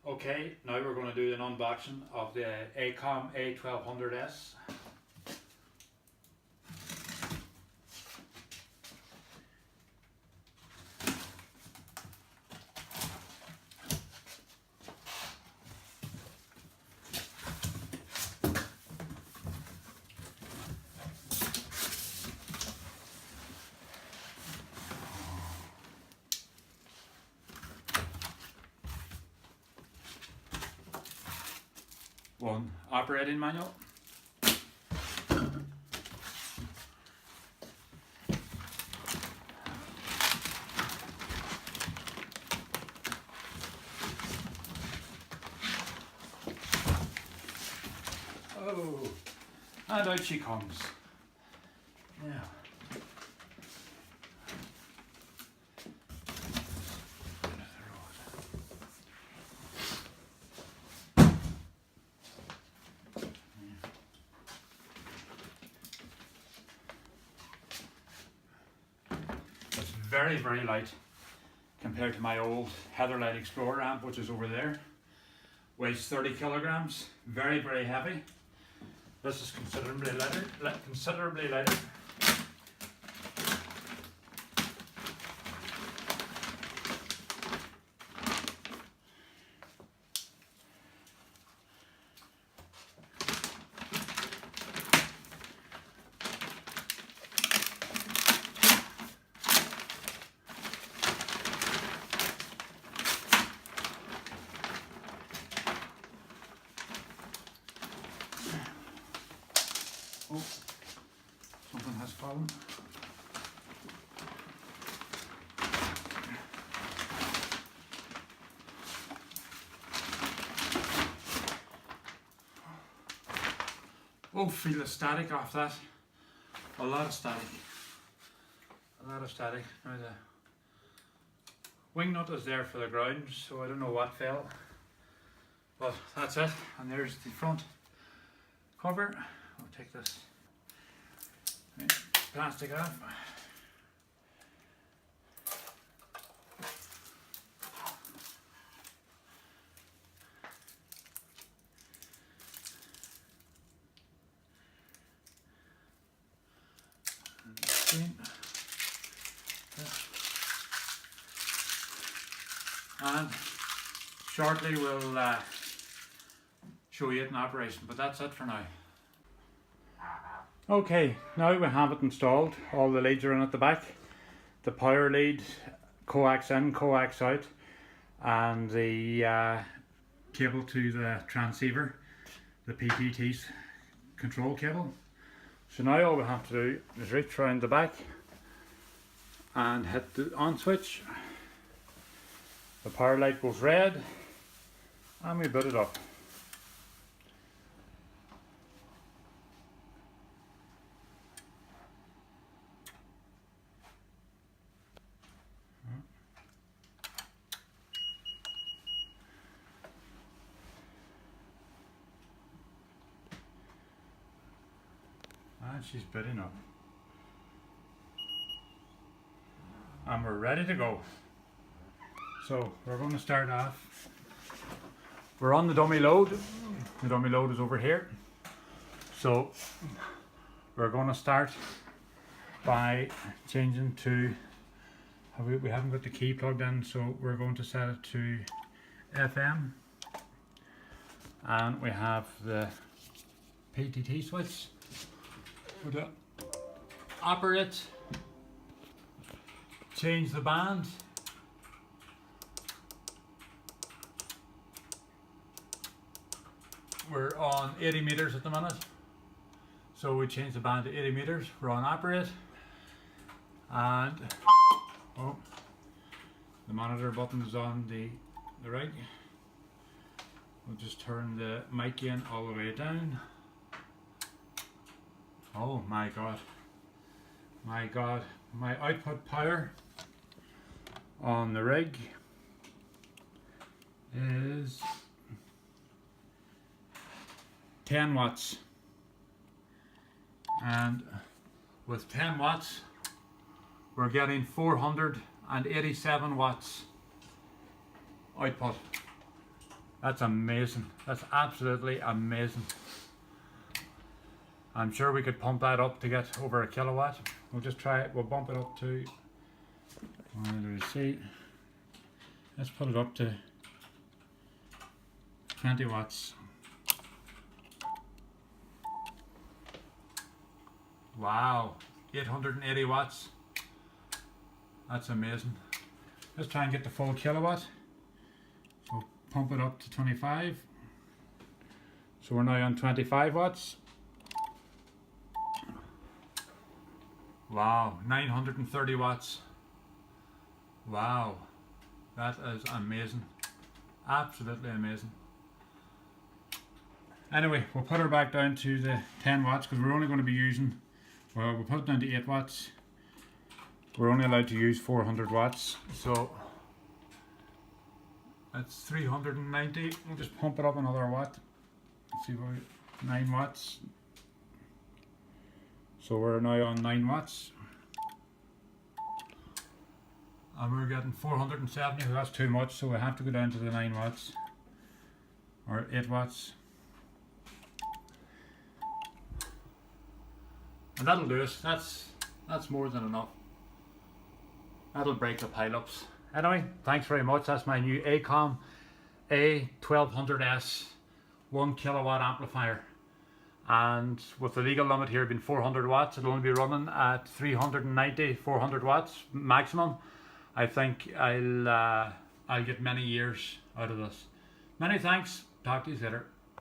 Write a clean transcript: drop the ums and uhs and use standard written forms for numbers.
Okay, now we're going to do an unboxing of the Acom A1200S. One operating manual. Oh, and out she comes. Yeah. It's very, very light compared to my old Heatherlight Explorer amp, which is over there. Weighs 30 kilograms, very, very heavy. This is considerably lighter. Oh, something has fallen. Oh, feel the static off that. A lot of static. A lot of static. Now the wing nut is there for the ground, so I don't know what fell. But that's it. And there's the front cover. I'll take this plastic off. And shortly we'll show you it in operation, but that's it for now. Okay, now we have it installed. All the leads are in at the back. The power lead, coax in, coax out, and the cable to the transceiver, the PTT's control cable. So now all we have to do is reach around the back and hit the on switch. The power light goes red and we boot it up. And she's booting up. And we're ready to go. So we're going to start off. We're on the dummy load. The dummy load is over here. So we're going to start by changing to, we haven't got the key plugged in, so we're going to set it to FM. And we have the PTT switch. To operate, change the band, we're on 80 meters at the minute, so we change the band to 80 meters. We're on operate, and oh, the monitor button is on the right. We'll just turn the mic in all the way down. Oh my god, my output power on the rig is 10 watts, and with 10 watts we're getting 487 watts output. That's amazing. That's absolutely amazing. I'm sure we could pump that up to get over a kilowatt. We'll just try it. We'll bump it up to, let's put it up to 20 watts. Wow, 880 watts. That's amazing. Let's try and get the full kilowatt. So pump it up to 25. So we're now on 25 watts. Wow, 930 watts. Wow, that is amazing. Absolutely amazing. Anyway, we'll put her back down to the 10 watts because we're only going to be using, well, we'll put it down to 8 watts. We're only allowed to use 400 watts. So that's 390. We'll just pump it up another watt. Let's see, 9 watts. So we're now on 9 watts. And we're getting 470, so that's too much, so we have to go down to the 9 watts. Or 8 watts. And that'll do us. That's more than enough. That'll break the pile-ups. Anyway, thanks very much. That's my new Acom A1200S 1 kilowatt amplifier. And with the legal limit here being 400 watts, it'll only be running at 390, 400 watts maximum. I think I'll get many years out of this. Many thanks. Talk to you later.